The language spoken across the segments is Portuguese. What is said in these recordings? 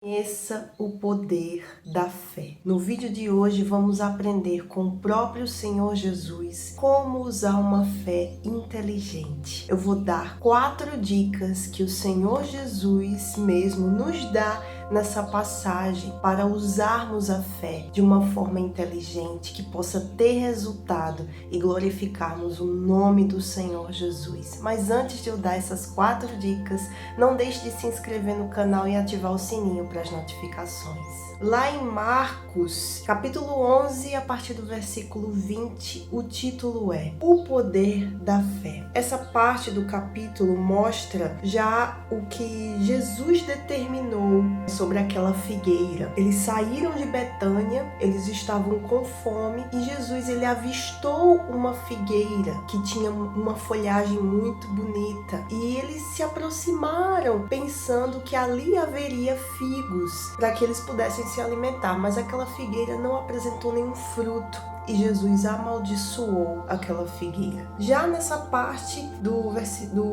Conheça o poder da fé. No vídeo de hoje vamos aprender com o próprio Senhor Jesus como usar uma fé inteligente. Eu vou dar 4 dicas que o Senhor Jesus mesmo nos dá nessa passagem para usarmos a fé de uma forma inteligente que possa ter resultado e glorificarmos o nome do Senhor Jesus. Mas antes de eu dar essas 4 dicas, não deixe de se inscrever no canal e ativar o sininho para as notificações. Lá em Marcos, capítulo 11, a partir do versículo 20, o título é O Poder da Fé. Essa parte do capítulo mostra já o que Jesus determinou sobre aquela figueira. Eles saíram de Betânia, eles estavam com fome e Jesus ele avistou uma figueira que tinha uma folhagem muito bonita e eles se aproximaram pensando que ali haveria figos para que eles pudessem se alimentar, mas aquela figueira não apresentou nenhum fruto e Jesus amaldiçoou aquela figueira. Já nessa parte do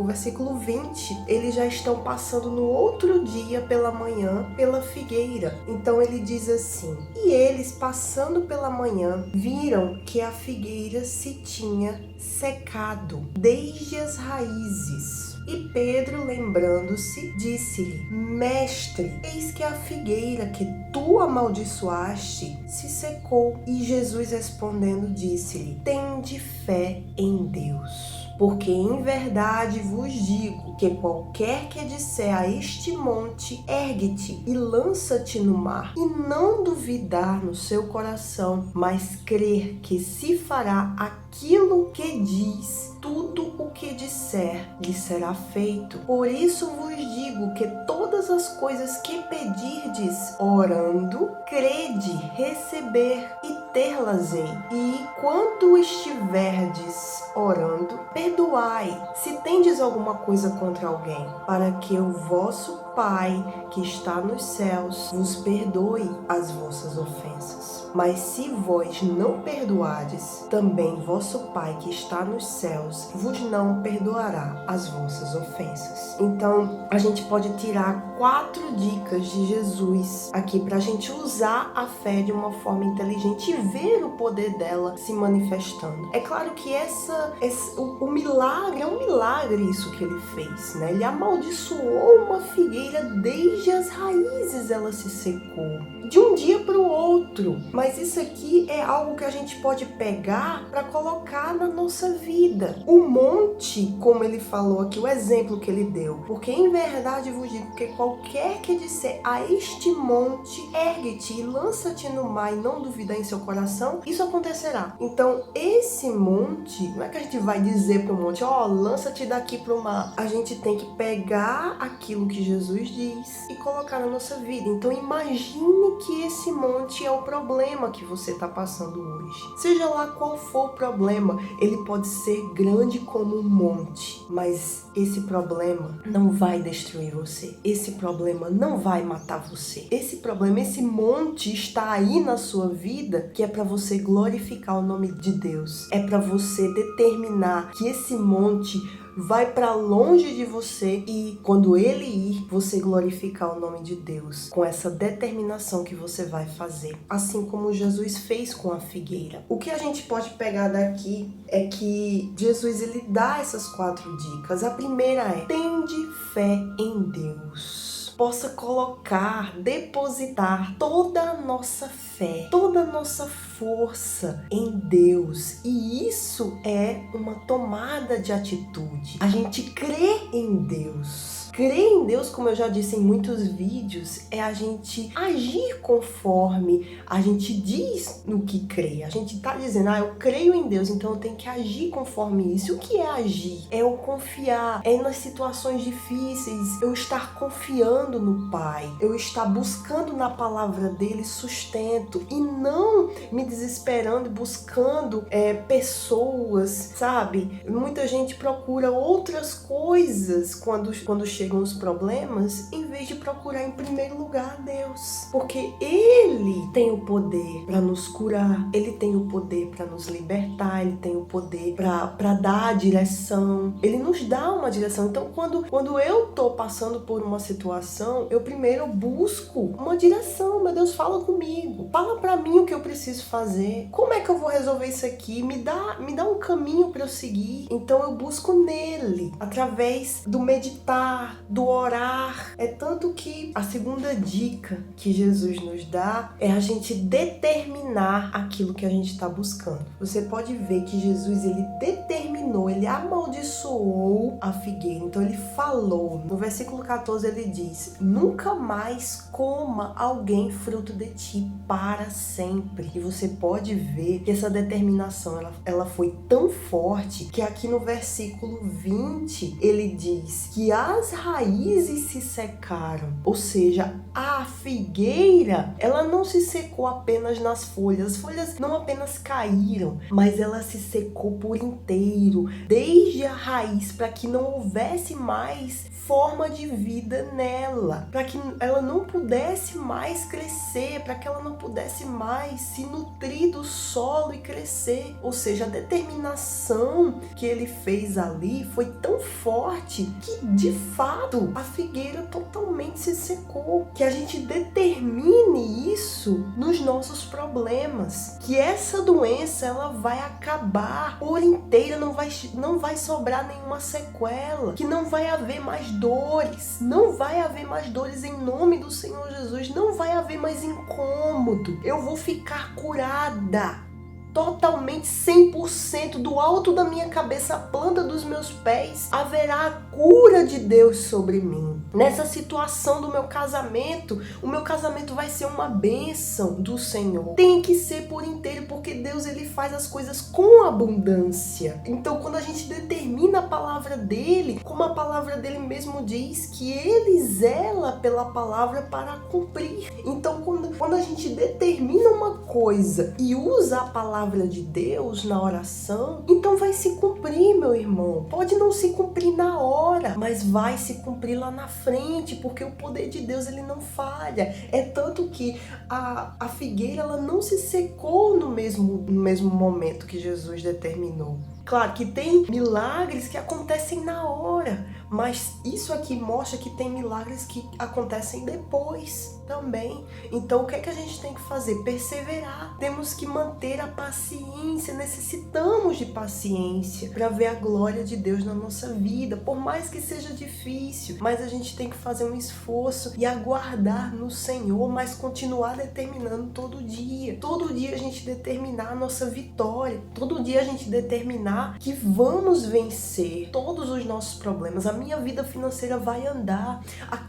versículo 20, eles já estão passando no outro dia pela manhã pela figueira. Então ele diz assim: e eles passando pela manhã viram que a figueira se tinha secado desde as raízes. E Pedro, lembrando-se, disse-lhe: Mestre, eis que a figueira que tu amaldiçoaste se secou. E Jesus respondendo disse-lhe: Tende fé em Deus. Porque em verdade vos digo que qualquer que disser a este monte, ergue-te e lança-te no mar, e não duvidar no seu coração, mas crer que se fará aquilo que diz, tudo o que disser lhe será feito. Por isso vos digo que todas as coisas que pedirdes, orando, crede receber e ter-las-ei. E quando estiverdes orando, perdoai, se tendes alguma coisa contra alguém, para que o vosso Pai, que está nos céus, vos perdoe as vossas ofensas. Mas se vós não perdoardes, também vosso Pai, que está nos céus, vos não perdoará as vossas ofensas. Então, a gente pode tirar 4 dicas de Jesus aqui para a gente usar a fé de uma forma inteligente e ver o poder dela se manifestando. É claro que o milagre, é um milagre isso que ele fez, né? Ele amaldiçoou uma figueira desde as raízes, ela se secou de um dia para o outro. Mas isso aqui é algo que a gente pode pegar para colocar na nossa vida. O monte, como ele falou aqui, o exemplo que ele deu. Porque em verdade vos digo que qualquer que disser a este monte, ergue-te e lança-te no mar e não duvidar em seu coração, isso acontecerá. Então, esse monte, não é que a gente vai dizer para o monte, lança-te daqui para o mar. A gente tem que pegar aquilo que Jesus diz e colocar na nossa vida. Então, imagine que esse monte é o problema que você está passando hoje. Seja lá qual for o problema, ele pode ser grande como um monte, mas esse problema não vai destruir você. Esse problema não vai matar você. Esse problema, esse monte está aí na sua vida que é para você glorificar o nome de Deus. É para você determinar que esse monte vai para longe de você e quando ele ir, você glorificar o nome de Deus com essa determinação que você vai fazer, assim como Jesus fez com a figueira. O que a gente pode pegar daqui é que Jesus ele dá essas 4 dicas. A primeira é: tende fé em Deus. Possa colocar, depositar toda a nossa fé, toda a nossa força em Deus. E isso é uma tomada de atitude. A gente crê em Deus. Crer em Deus, como eu já disse em muitos vídeos, é a gente agir conforme a gente diz no que crê. A gente tá dizendo, eu creio em Deus, então eu tenho que agir conforme isso. O que é agir? É eu confiar, é nas situações difíceis, eu estar confiando no Pai, eu estar buscando na palavra dele sustento e não me desesperando e buscando pessoas, sabe? Muita gente procura outras coisas quando chega chegam os problemas, em vez de procurar em primeiro lugar a Deus. Porque Ele tem o poder para nos curar, Ele tem o poder para nos libertar, Ele tem o poder para dar a direção. Ele nos dá uma direção. Então, quando eu tô passando por uma situação, eu primeiro busco uma direção. Meu Deus, fala comigo. Fala para mim o que eu preciso fazer. Como é que eu vou resolver isso aqui? Me dá um caminho para eu seguir. Então, eu busco nele, através do meditar, do orar. É tanto que a segunda dica que Jesus nos dá é a gente determinar aquilo que a gente está buscando. Você pode ver que Jesus, ele determinou, ele amaldiçoou a figueira. Então ele falou, no versículo 14 ele diz: nunca mais coma alguém fruto de ti para sempre. E você pode ver que essa determinação, ela foi tão forte que aqui no versículo 20 ele diz que as raízes se secaram. Ou seja, a figueira, ela não se secou apenas nas folhas. As folhas não apenas caíram, mas ela se secou por inteiro, desde a raiz, para que não houvesse mais forma de vida nela, para que ela não pudesse mais crescer, para que ela não pudesse mais se nutrir do solo e crescer. Ou seja, a determinação que ele fez ali foi tão forte que, de fato, a figueira totalmente se secou. Que a gente determine isso nos nossos problemas, que essa doença, ela vai acabar por inteira, não vai sobrar nenhuma sequela, que não vai haver mais dores, não vai haver mais dores em nome do Senhor Jesus, não vai haver mais incômodo, eu vou ficar curada. Totalmente 100% do alto da minha cabeça à planta dos meus pés, haverá a cura de Deus sobre mim. Nessa situação do meu casamento, o meu casamento vai ser uma bênção do Senhor. Tem que ser por inteiro, porque Deus, ele faz as coisas com abundância. Então, quando a gente determina a palavra dele, como a palavra dele mesmo diz, que ele zela pela palavra para cumprir. Então, quando a gente determina uma coisa e usa a palavra de Deus na oração, então vai se cumprir, meu irmão. Pode não se cumprir na hora, mas vai se cumprir lá na frente, porque o poder de Deus, ele não falha. É tanto que a figueira, ela não se secou no mesmo momento que Jesus determinou. Claro que tem milagres que acontecem na hora, mas isso aqui mostra que tem milagres que acontecem depois também. Então, o que é que a gente tem que fazer? Perseverar. Temos que manter a paciência. Necessitamos de paciência para ver a glória de Deus na nossa vida. Por mais que seja difícil, mas a gente tem que fazer um esforço e aguardar no Senhor, mas continuar determinando todo dia. Todo dia a gente determinar a nossa vitória. Todo dia a gente determinar que vamos vencer todos os nossos problemas. A minha vida financeira vai andar.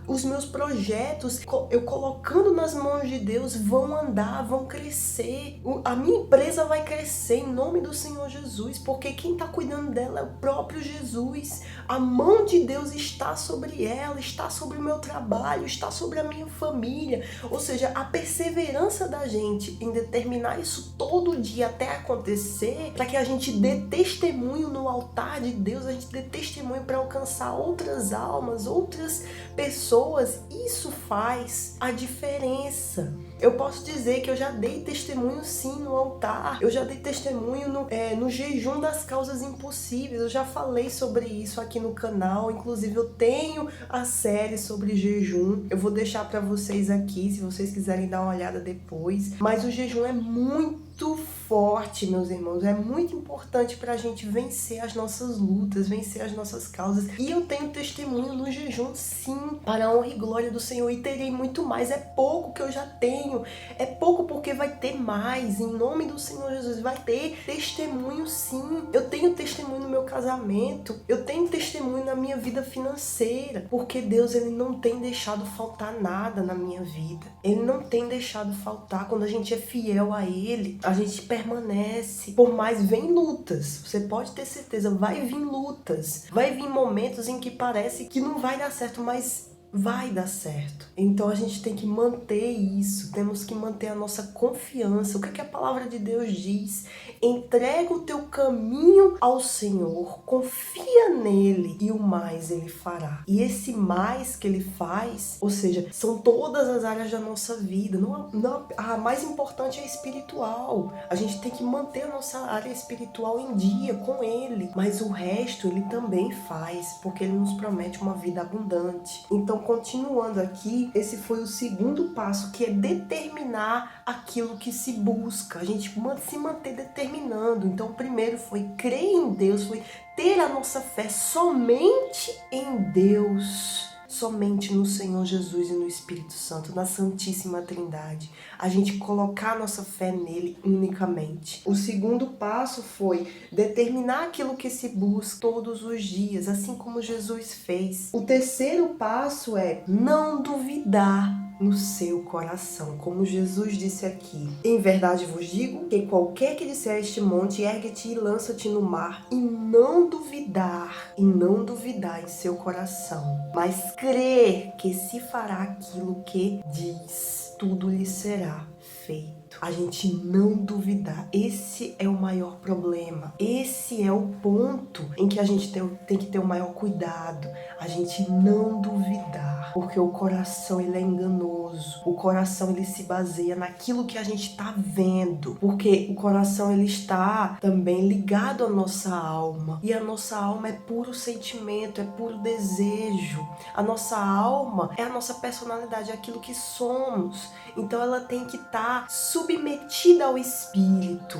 Os meus projetos, eu colocando nas mãos de Deus, vão andar, vão crescer. A minha empresa vai crescer em nome do Senhor Jesus, porque quem está cuidando dela é o próprio Jesus. A mão de Deus está sobre ela, está sobre o meu trabalho, está sobre a minha família. Ou seja, a perseverança da gente em determinar isso todo dia até acontecer, para que a gente dê testemunho no altar de Deus, a gente dê testemunho para alcançar outras almas, outras pessoas. Isso faz a diferença. Eu posso dizer que eu já dei testemunho sim no altar, eu já dei testemunho no jejum das causas impossíveis, eu já falei sobre isso aqui no canal, inclusive eu tenho a série sobre jejum, eu vou deixar para vocês aqui, se vocês quiserem dar uma olhada depois, mas o jejum é muito forte, meus irmãos, é muito importante para a gente vencer as nossas lutas, vencer as nossas causas, e eu tenho testemunho no jejum sim, para a honra e glória do Senhor, e terei muito mais. É pouco que eu já tenho, é pouco porque vai ter mais, em nome do Senhor Jesus, vai ter testemunho sim. Eu tenho testemunho no meu casamento, eu tenho testemunho na minha vida financeira, porque Deus, ele não tem deixado faltar nada na minha vida, ele não tem deixado faltar. Quando a gente é fiel a ele, a gente permanece. Por mais vem lutas, você pode ter certeza, vai vir lutas, vai vir momentos em que parece que não vai dar certo, mas vai dar certo. Então a gente tem que manter isso, temos que manter a nossa confiança. O que é que a palavra de Deus diz? Entrega o teu caminho ao Senhor, confia nele e o mais ele fará. E esse mais que ele faz, ou seja, são todas as áreas da nossa vida. A mais importante é a espiritual. A gente tem que manter a nossa área espiritual em dia com ele, mas o resto ele também faz, porque ele nos promete uma vida abundante. Então, continuando aqui, esse foi o segundo passo, que é determinar aquilo que se busca. A gente se manter determinando. Então, o primeiro foi crer em Deus, foi ter a nossa fé somente em Deus. Somente no Senhor Jesus e no Espírito Santo, na Santíssima Trindade. A gente colocar nossa fé nele unicamente. O segundo passo foi determinar aquilo que se busca todos os dias, assim como Jesus fez. O terceiro passo é não duvidar no seu coração, como Jesus disse aqui. Em verdade vos digo que qualquer que disser a este monte, ergue-te e lança-te no mar, e não duvidar em seu coração, mas crer que se fará aquilo que diz, tudo lhe será feito. A gente não duvidar. Esse é o maior problema. Esse é o ponto em que a gente tem que ter o maior cuidado. A gente não duvidar. Porque o coração ele é enganoso. O coração ele se baseia naquilo que a gente está vendo. Porque o coração ele está também ligado à nossa alma. E a nossa alma é puro sentimento, é puro desejo. A nossa alma é a nossa personalidade, é aquilo que somos. Então ela tem que estar submetida ao Espírito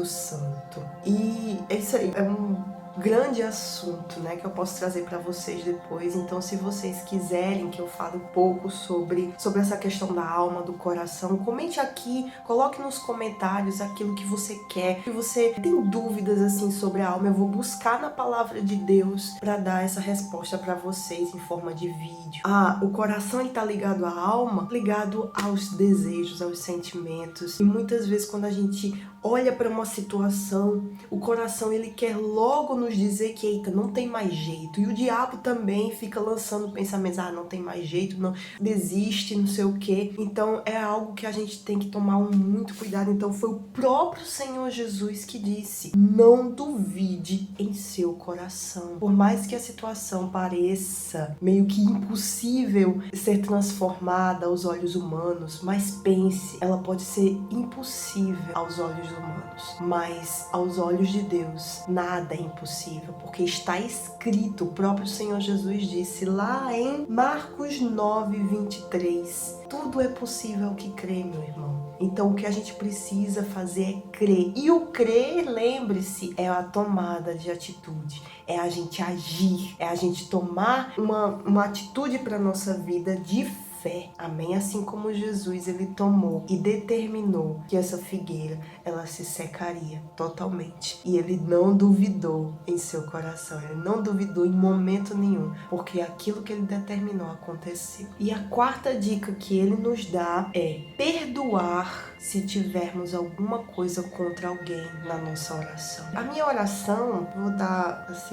Santo. E isso aí é um grande assunto, né, que eu posso trazer para vocês depois. Então, se vocês quiserem que eu fale um pouco sobre essa questão da alma, do coração, comente aqui, coloque nos comentários aquilo que você quer. Se você tem dúvidas assim sobre a alma, eu vou buscar na palavra de Deus para dar essa resposta para vocês em forma de vídeo. O coração está ligado à alma, ligado aos desejos, aos sentimentos. E muitas vezes quando a gente olha para uma situação, o coração ele quer logo nos dizer que eita, não tem mais jeito. E o diabo também fica lançando pensamentos, não tem mais jeito, não desiste, não sei o quê. Então é algo que a gente tem que tomar muito cuidado. Então foi o próprio Senhor Jesus que disse: não duvide em seu coração. Por mais que a situação pareça meio que impossível ser transformada aos olhos humanos, mas pense, ela pode ser impossível aos olhos humanos, mas aos olhos de Deus nada é impossível, porque está escrito, o próprio Senhor Jesus disse lá em Marcos 9:23, tudo é possível ao que crê, meu irmão. Então o que a gente precisa fazer é crer, e o crer, lembre-se, é a tomada de atitude, é a gente agir, é a gente tomar uma atitude para a nossa vida de fé, amém? Assim como Jesus, ele tomou e determinou que essa figueira, ela se secaria totalmente. E ele não duvidou em seu coração, ele não duvidou em momento nenhum, porque aquilo que ele determinou aconteceu. E a quarta dica que ele nos dá é perdoar se tivermos alguma coisa contra alguém na nossa oração. A minha oração,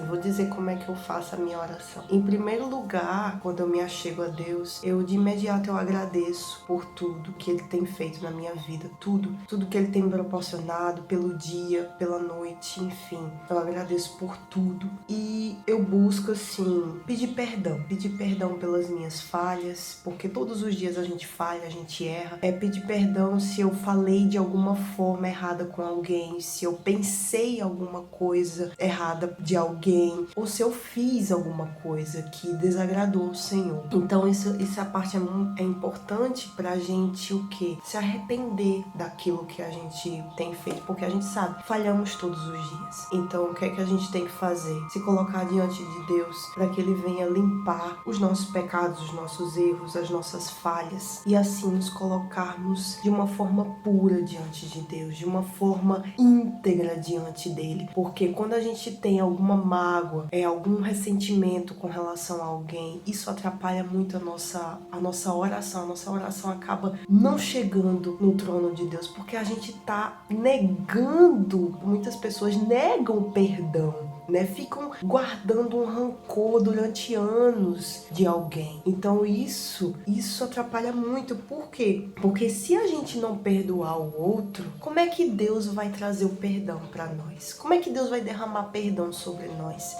vou dizer como é que eu faço a minha oração. Em primeiro lugar, quando eu me achego a Deus, de imediato eu agradeço por tudo que Ele tem feito na minha vida, tudo que Ele tem me proporcionado pelo dia, pela noite, enfim. Eu agradeço por tudo e eu busco, assim, pedir perdão pelas minhas falhas, porque todos os dias a gente falha, a gente erra. Pedir perdão se eu falei de alguma forma errada com alguém, se eu pensei alguma coisa errada de alguém, ou se eu fiz alguma coisa que desagradou o Senhor. Então essa parte é importante pra gente o quê? Se arrepender daquilo que a gente tem feito, porque a gente sabe, falhamos todos os dias. Então o que é que a gente tem que fazer? Se colocar diante de Deus para que Ele venha limpar os nossos pecados, os nossos erros, as nossas falhas, e assim nos colocarmos de uma forma pura diante de Deus, de uma forma íntegra diante dele, porque quando a gente tem alguma mágoa, algum ressentimento com relação a alguém, isso atrapalha muito a nossa oração. A nossa oração acaba não chegando no trono de Deus, porque a gente está negando, muitas pessoas negam perdão. né? Ficam guardando um rancor durante anos de alguém. Então isso atrapalha muito. Por quê? Porque se a gente não perdoar o outro, como é que Deus vai trazer o perdão para nós? Como é que Deus vai derramar perdão sobre nós?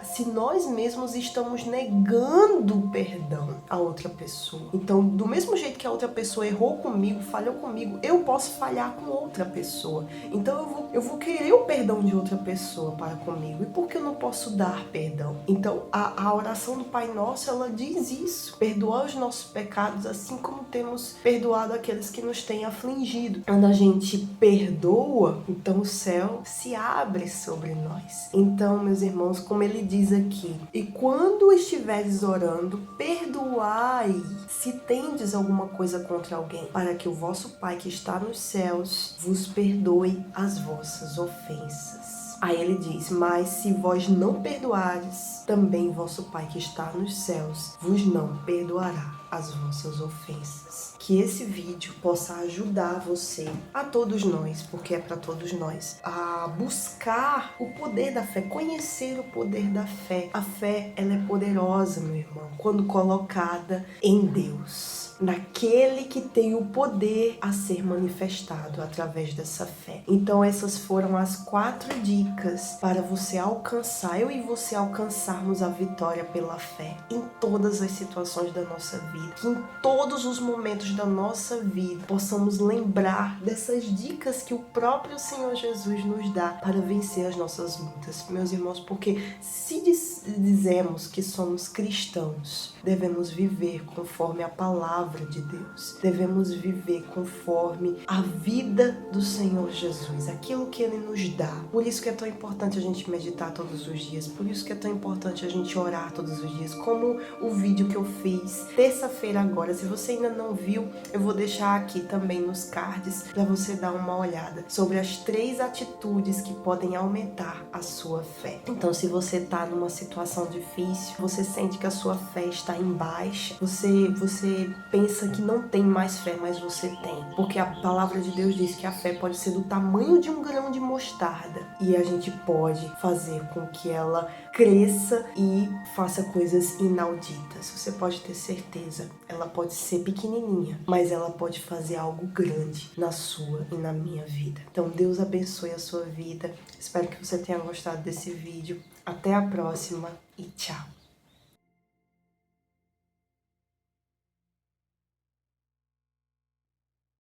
Se nós mesmos estamos negando o perdão a outra pessoa. Então, do mesmo jeito que a outra pessoa errou comigo, falhou comigo, eu posso falhar com outra pessoa. Então, eu vou querer o perdão de outra pessoa para comigo. E por que eu não posso dar perdão? Então, a oração do Pai Nosso, ela diz isso. Perdoar os nossos pecados, assim como temos perdoado aqueles que nos têm afligido. Quando a gente perdoa, então o céu se abre sobre nós. Então, meus irmãos, como ele diz aqui, e quando estiveres orando, perdoai se tendes alguma coisa contra alguém, para que o vosso Pai que está nos céus vos perdoe as vossas ofensas. Aí ele diz, mas se vós não perdoares, também vosso Pai que está nos céus vos não perdoará as vossas ofensas. Que esse vídeo possa ajudar você, a todos nós, porque é para todos nós, a buscar o poder da fé, conhecer o poder da fé. A fé, ela é poderosa, meu irmão, quando colocada em Deus, naquele que tem o poder a ser manifestado através dessa fé. Então essas foram as 4 dicas para você alcançar, eu e você alcançarmos a vitória pela fé em todas as situações da nossa vida, que em todos os momentos da nossa vida possamos lembrar dessas dicas que o próprio Senhor Jesus nos dá para vencer as nossas lutas, meus irmãos, porque se dizemos que somos cristãos, devemos viver conforme a palavra de Deus. Devemos viver conforme a vida do Senhor Jesus, aquilo que Ele nos dá. Por isso que é tão importante a gente meditar todos os dias, por isso que é tão importante a gente orar todos os dias, como o vídeo que eu fiz terça-feira agora. Se você ainda não viu, eu vou deixar aqui também nos cards para você dar uma olhada sobre as 3 atitudes que podem aumentar a sua fé. Então, se você está numa situação difícil, você sente que a sua fé está em baixa, você pensa que não tem mais fé, mas você tem. Porque a palavra de Deus diz que a fé pode ser do tamanho de um grão de mostarda. E a gente pode fazer com que ela cresça e faça coisas inauditas. Você pode ter certeza. Ela pode ser pequenininha, mas ela pode fazer algo grande na sua e na minha vida. Então, Deus abençoe a sua vida. Espero que você tenha gostado desse vídeo. Até a próxima e tchau!